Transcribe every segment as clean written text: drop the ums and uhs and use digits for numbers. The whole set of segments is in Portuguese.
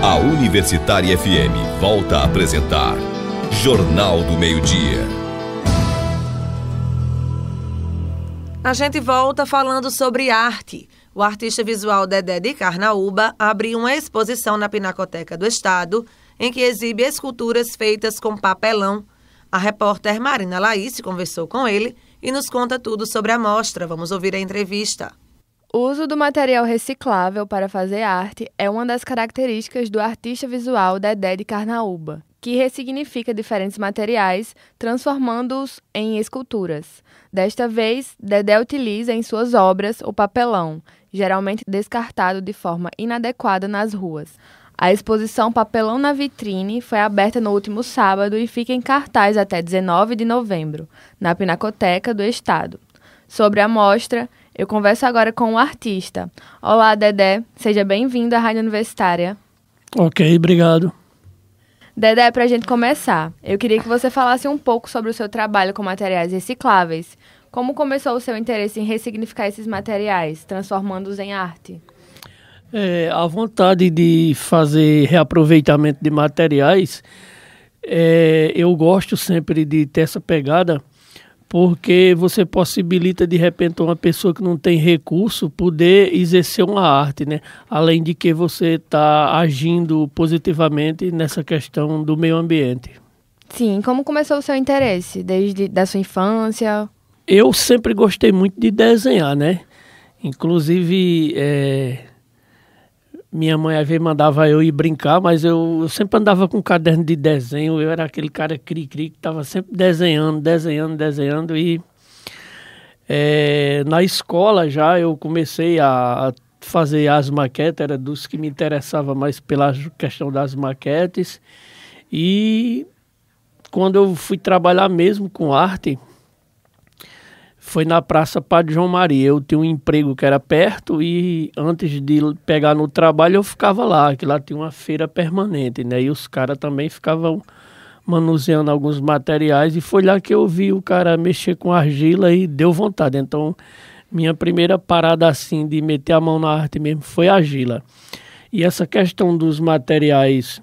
A Universitária FM volta a apresentar Jornal do Meio-Dia. A gente volta falando sobre arte. O artista visual Dedé de Carnaúba abriu uma exposição na Pinacoteca do Estado, em que exibe esculturas feitas com papelão. A repórter Marina Laís conversou com ele e nos conta tudo sobre a mostra. Vamos ouvir a entrevista. O uso do material reciclável para fazer arte é uma das características do artista visual Dedé de Carnaúba, que ressignifica diferentes materiais, transformando-os em esculturas. Desta vez, Dedé utiliza em suas obras o papelão, geralmente descartado de forma inadequada nas ruas. A exposição Papelão na Vitrine foi aberta no último sábado e fica em cartaz até 19 de novembro, na Pinacoteca do Estado. Sobre a mostra, eu converso agora com o artista. Olá, Dedé. Seja bem-vindo à Rádio Universitária. Ok, obrigado. Dedé, para a gente começar, eu queria que você falasse um pouco sobre o seu trabalho com materiais recicláveis. Como começou o seu interesse em ressignificar esses materiais, transformando-os em arte? A vontade de fazer reaproveitamento de materiais, eu gosto sempre de ter essa pegada, porque você possibilita, de repente, uma pessoa que não tem recurso poder exercer uma arte, né? Além de que você está agindo positivamente nessa questão do meio ambiente. Sim, como começou o seu interesse? Desde da sua infância? Eu sempre gostei muito de desenhar, né? Inclusive, minha mãe às vezes mandava eu ir brincar, mas eu sempre andava com um caderno de desenho. Eu era aquele cara cri-cri que estava sempre desenhando. E na escola já eu comecei a fazer as maquetes, era dos que me interessava mais pela questão das maquetes. E quando eu fui trabalhar mesmo com arte, foi na Praça Padre João Maria. Eu tinha um emprego que era perto e antes de pegar no trabalho eu ficava lá, que lá tinha uma feira permanente, né? E os caras também ficavam manuseando alguns materiais e foi lá que eu vi o cara mexer com argila e deu vontade. Então, minha primeira parada assim de meter a mão na arte mesmo foi a argila. E essa questão dos materiais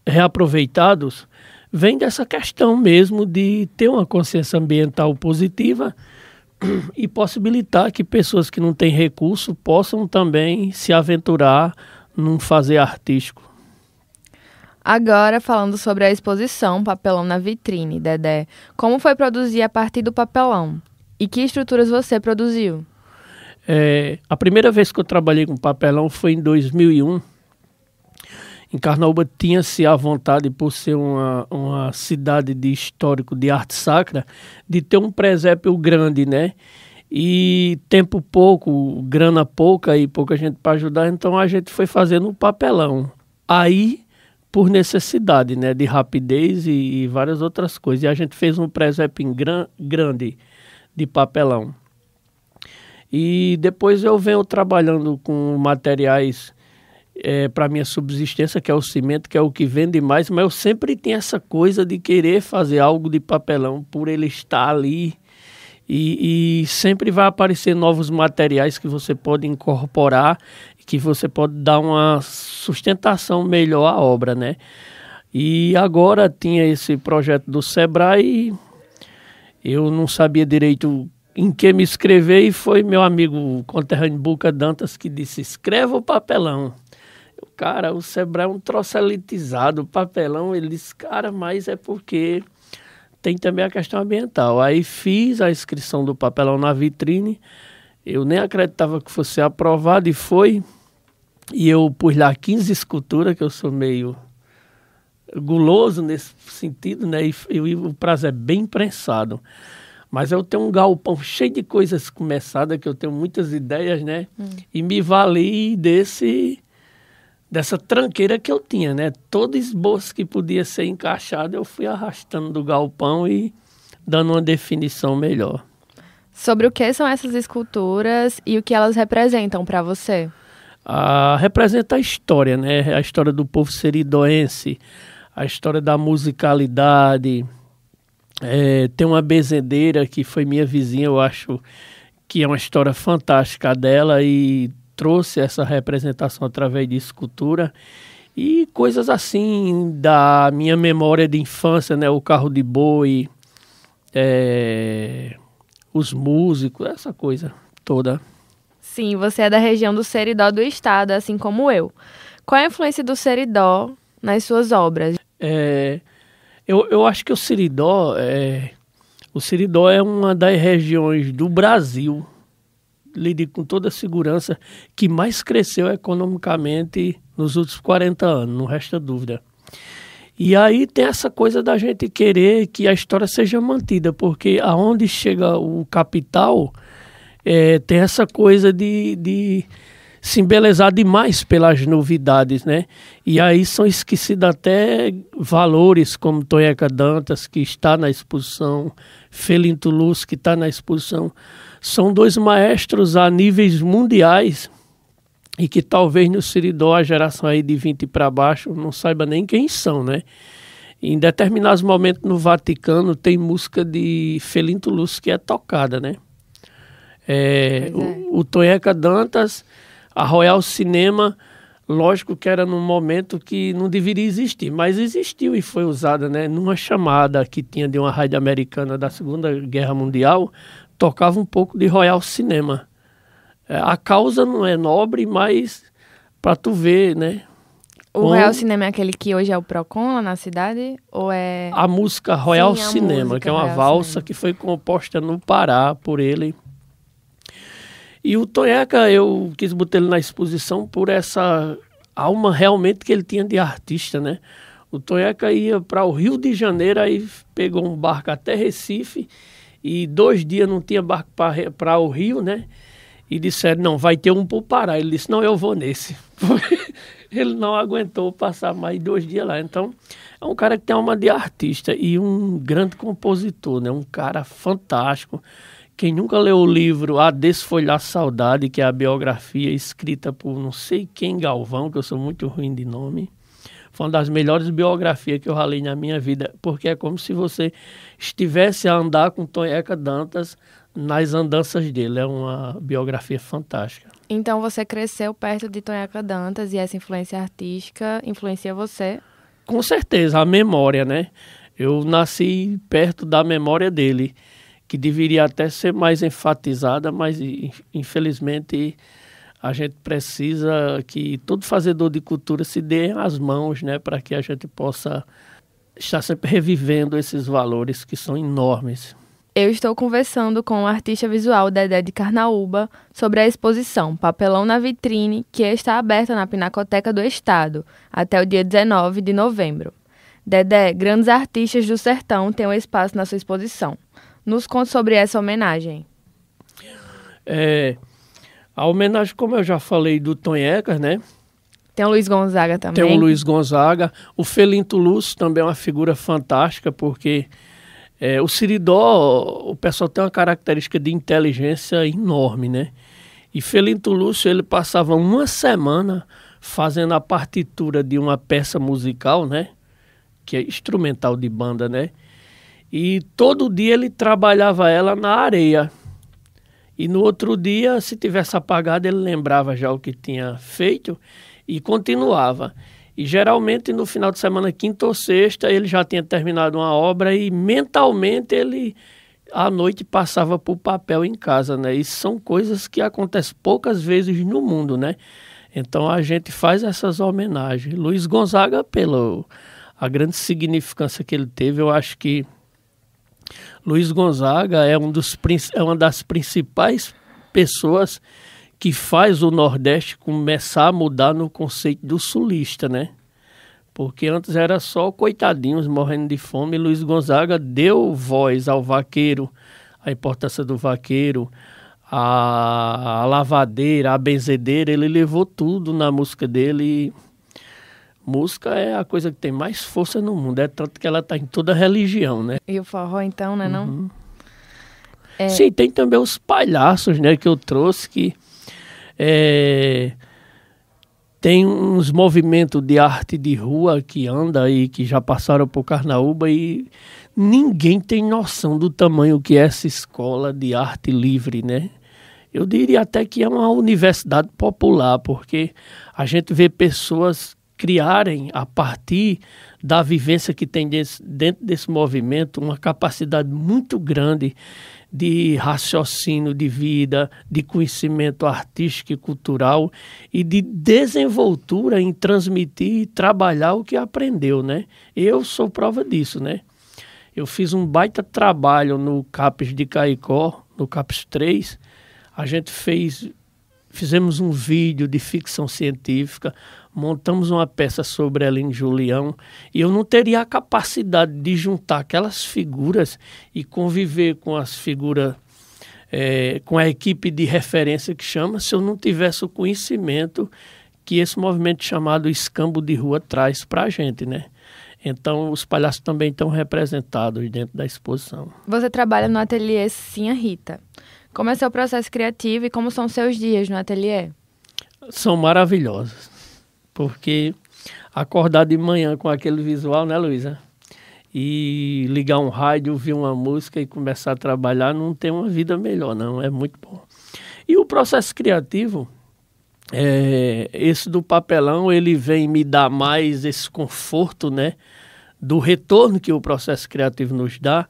reaproveitados vem dessa questão mesmo de ter uma consciência ambiental positiva e possibilitar que pessoas que não têm recurso possam também se aventurar num fazer artístico. Agora, falando sobre a exposição Papelão na Vitrine, Dedé, como foi produzir a partir do papelão? E que estruturas você produziu? A primeira vez que eu trabalhei com papelão foi em 2001. Em Carnaúba tinha-se a vontade, por ser uma cidade de histórico de arte sacra, de ter um presépio grande, né? E tempo pouco, grana pouca e pouca gente para ajudar, então a gente foi fazendo o papelão. Aí, por necessidade, né? De rapidez e várias outras coisas. E a gente fez um presépio grande de papelão. E depois eu venho trabalhando com materiais para minha subsistência, que é o cimento, que é o que vende mais, mas eu sempre tenho essa coisa de querer fazer algo de papelão, por ele estar ali, e sempre vai aparecer novos materiais que você pode incorporar, que você pode dar uma sustentação melhor à obra, né? E agora tinha esse projeto do Sebrae, eu não sabia direito em que me inscrever, e foi meu amigo conterrâneo Buca Dantas que disse: escreva o papelão. Cara, o Sebrae é um troço elitizado, o papelão. Ele disse: cara, mas é porque tem também a questão ambiental. Aí fiz a inscrição do Papelão na Vitrine, eu nem acreditava que fosse aprovado, e foi. E eu pus lá 15 esculturas, que eu sou meio guloso nesse sentido, né? E o prazo é bem prensado. Mas eu tenho um galpão cheio de coisas começadas, que eu tenho muitas ideias, né? E me vali dessa tranqueira que eu tinha, né? Todo esboço que podia ser encaixado, eu fui arrastando do galpão e dando uma definição melhor. Sobre o que são essas esculturas e o que elas representam para você? Representa a história, né? A história do povo seridoense, a história da musicalidade. Tem uma bezendeira que foi minha vizinha, eu acho que é uma história fantástica dela, e trouxe essa representação através de escultura. E coisas assim da minha memória de infância, né? O carro de boi, os músicos, essa coisa toda. Sim, você é da região do Seridó do estado, assim como eu. Qual é a influência do Seridó nas suas obras? Eu acho que o Seridó é uma das regiões do Brasil, lhe digo com toda a segurança, que mais cresceu economicamente nos últimos 40 anos, não resta dúvida. E aí tem essa coisa da gente querer que a história seja mantida, porque aonde chega o capital, tem essa coisa de se embelezar demais pelas novidades, né? E aí são esquecidos até valores como Tonheca Dantas, que está na exposição, Felinto Luz, que está na exposição. São dois maestros a níveis mundiais e que talvez no Seridó, a geração aí de 20 para baixo, não saiba nem quem são, né? Em determinados momentos no Vaticano tem música de Felinto Luz que é tocada, né? O Tonheca Dantas, a Royal Cinema, lógico que era num momento que não deveria existir, mas existiu e foi usada, né? Numa chamada que tinha de uma rádio americana da Segunda Guerra Mundial, tocava um pouco de Royal Cinema. A causa não é nobre, mas para tu ver, né? O Royal Cinema é aquele que hoje é o Procon lá na cidade? Ou é... A música Royal Cinema, que é uma valsa que foi composta no Pará por ele. E o Tonheca, eu quis botar ele na exposição por essa alma realmente que ele tinha de artista, né? O Tonheca ia para o Rio de Janeiro, aí pegou um barco até Recife, e 2 dias não tinha barco para o Rio, né? E disseram, não, vai ter um para o Pará. Ele disse, não, eu vou nesse. Ele não aguentou passar mais 2 dias lá. Então, é um cara que tem alma de artista e um grande compositor, né? Um cara fantástico. Quem nunca leu o livro A Desfolhar Saudade, que é a biografia escrita por não sei quem Galvão, que eu sou muito ruim de nome, foi uma das melhores biografias que eu ralei na minha vida, porque é como se você estivesse a andar com Tonheca Dantas nas andanças dele. É uma biografia fantástica. Então você cresceu perto de Tonheca Dantas e essa influência artística influencia você? Com certeza, a memória, né? Eu nasci perto da memória dele, que deveria até ser mais enfatizada, mas infelizmente a gente precisa que todo fazedor de cultura se dê as mãos, né, para que a gente possa estar sempre revivendo esses valores que são enormes. Eu estou conversando com o artista visual Dedé de Carnaúba sobre a exposição Papelão na Vitrine, que está aberta na Pinacoteca do Estado até o dia 19 de novembro. Dedé, grandes artistas do sertão têm um espaço na sua exposição. Nos conte sobre essa homenagem. A homenagem, como eu já falei, do Tonheca, né? Tem o Luiz Gonzaga também. Tem o Luiz Gonzaga. O Felinto Luz também é uma figura fantástica, porque o Seridó, o pessoal tem uma característica de inteligência enorme, né? E Felinto Lúcio, ele passava uma semana fazendo a partitura de uma peça musical, né? Que é instrumental de banda, né? E todo dia ele trabalhava ela na areia. E no outro dia, se tivesse apagado, ele lembrava já o que tinha feito e continuava. E geralmente no final de semana, quinta ou sexta, ele já tinha terminado uma obra e mentalmente ele à noite passava para o papel em casa, né? Isso são coisas que acontecem poucas vezes no mundo, né? Então a gente faz essas homenagens. Luiz Gonzaga, pela a grande significância que ele teve, eu acho que Luiz Gonzaga é uma das principais pessoas que faz o Nordeste começar a mudar no conceito do sulista, né? Porque antes era só coitadinhos morrendo de fome. Luiz Gonzaga deu voz ao vaqueiro, a importância do vaqueiro, a lavadeira, a benzedeira. Ele levou tudo na música dele. Música é a coisa que tem mais força no mundo, é tanto que ela está em toda religião, né? E o forró, então, né, não? Uhum. Sim, tem também os palhaços, né, que eu trouxe, que tem uns movimentos de arte de rua que anda aí, que já passaram por Carnaúba e ninguém tem noção do tamanho que é essa escola de arte livre, né? Eu diria até que é uma universidade popular, porque a gente vê pessoas criarem, a partir da vivência que tem dentro desse movimento, uma capacidade muito grande de raciocínio de vida, de conhecimento artístico e cultural e de desenvoltura em transmitir e trabalhar o que aprendeu, né? Eu sou prova disso, né? Eu fiz um baita trabalho no CAPES de Caicó, no CAPES 3. A gente fizemos um vídeo de ficção científica, montamos uma peça sobre Eline Julião, e eu não teria a capacidade de juntar aquelas figuras e conviver com as figuras, com a equipe de referência que chama, se eu não tivesse o conhecimento que esse movimento chamado escambo de rua traz para a gente, né? Então, os palhaços também estão representados dentro da exposição. Você trabalha no ateliê Sinha Rita. Como é seu processo criativo e como são seus dias no ateliê? São maravilhosos, porque acordar de manhã com aquele visual, né, Luísa? E ligar um rádio, ouvir uma música e começar a trabalhar, não tem uma vida melhor, não. É muito bom. E o processo criativo, esse do papelão, ele vem me dar mais esse conforto, né, do retorno que o processo criativo nos dá,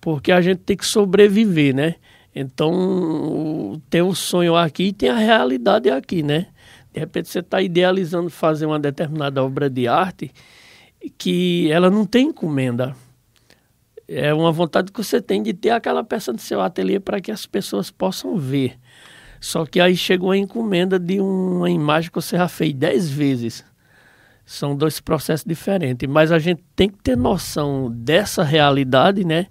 porque a gente tem que sobreviver, né? Então, tem o sonho aqui e tem a realidade aqui, né? De repente você está idealizando fazer uma determinada obra de arte que ela não tem encomenda. É uma vontade que você tem de ter aquela peça no seu ateliê para que as pessoas possam ver. Só que aí chegou a encomenda de uma imagem que você já fez 10 vezes. São dois processos diferentes. Mas a gente tem que ter noção dessa realidade, né?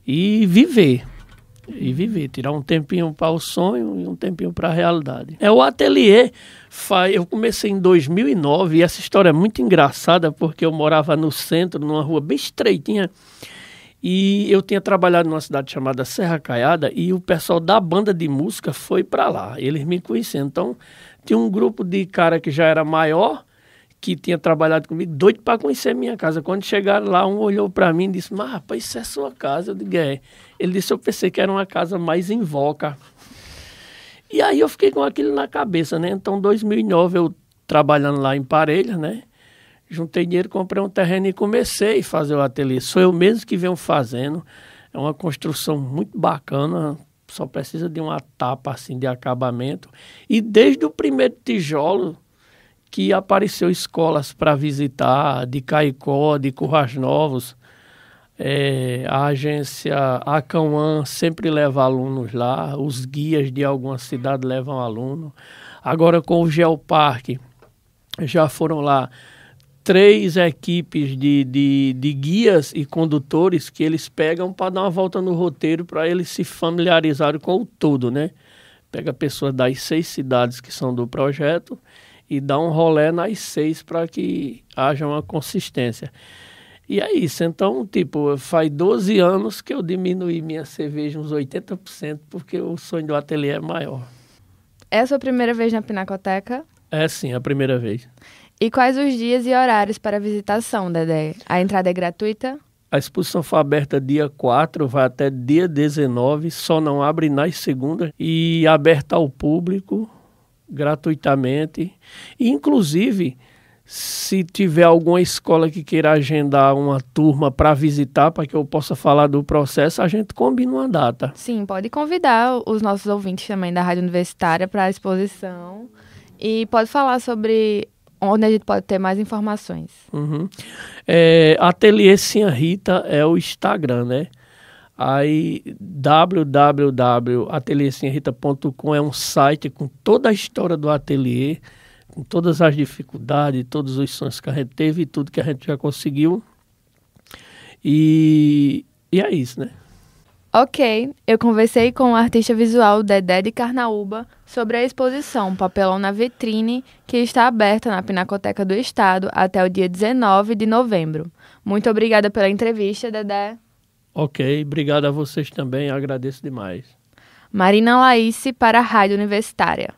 E viver. Tirar um tempinho para o sonho e um tempinho para a realidade. O ateliê, eu comecei em 2009 e essa história é muito engraçada porque eu morava no centro, numa rua bem estreitinha, e eu tinha trabalhado numa cidade chamada Serra Caiada e o pessoal da banda de música foi para lá, eles me conheciam. Então, tinha um grupo de cara que já era maior, que tinha trabalhado comigo, doido para conhecer a minha casa. Quando chegaram lá, um olhou para mim e disse, mas rapaz, isso é sua casa? Eu digo, é. Ele disse, eu pensei que era uma casa mais em voca. E aí eu fiquei com aquilo na cabeça, né? Então, em 2009, eu trabalhando lá em Parelhas, né? Juntei dinheiro, comprei um terreno e comecei a fazer o ateliê. Sou eu mesmo que venho fazendo. É uma construção muito bacana, só precisa de uma tapa assim de acabamento. E desde o primeiro tijolo que apareceu escolas para visitar, de Caicó, de Currais Novos. A agência Acauã sempre leva alunos lá, os guias de alguma cidade levam aluno. Agora com o Geoparque, já foram lá 3 equipes de guias e condutores que eles pegam para dar uma volta no roteiro para eles se familiarizarem com o todo, né? Pega pessoas das 6 cidades que são do projeto e dá um rolê nas 6 para que haja uma consistência. E é isso. Então, faz 12 anos que eu diminuí minha cerveja uns 80%, porque o sonho do ateliê é maior. É a sua primeira vez na Pinacoteca? É sim, a primeira vez. E quais os dias e horários para a visitação, Dedé? A entrada é gratuita? A exposição foi aberta dia 4, vai até dia 19, só não abre nas segundas, e aberta ao público gratuitamente. E, inclusive, se tiver alguma escola que queira agendar uma turma para visitar, para que eu possa falar do processo, a gente combina uma data. Sim, pode convidar os nossos ouvintes também da Rádio Universitária para a exposição e pode falar sobre onde a gente pode ter mais informações. Uhum. Ateliê Sinha Rita é o Instagram, né? Aí www.ateliersinharita.com é um site com toda a história do ateliê, com todas as dificuldades, todos os sonhos que a gente teve e tudo que a gente já conseguiu. E é isso, né? Ok, eu conversei com o artista visual Dedé de Carnaúba sobre a exposição Papelão na Vitrine, que está aberta na Pinacoteca do Estado até o dia 19 de novembro. Muito obrigada pela entrevista, Dedé. Ok, obrigado a vocês também, agradeço demais. Marina Laísse para a Rádio Universitária.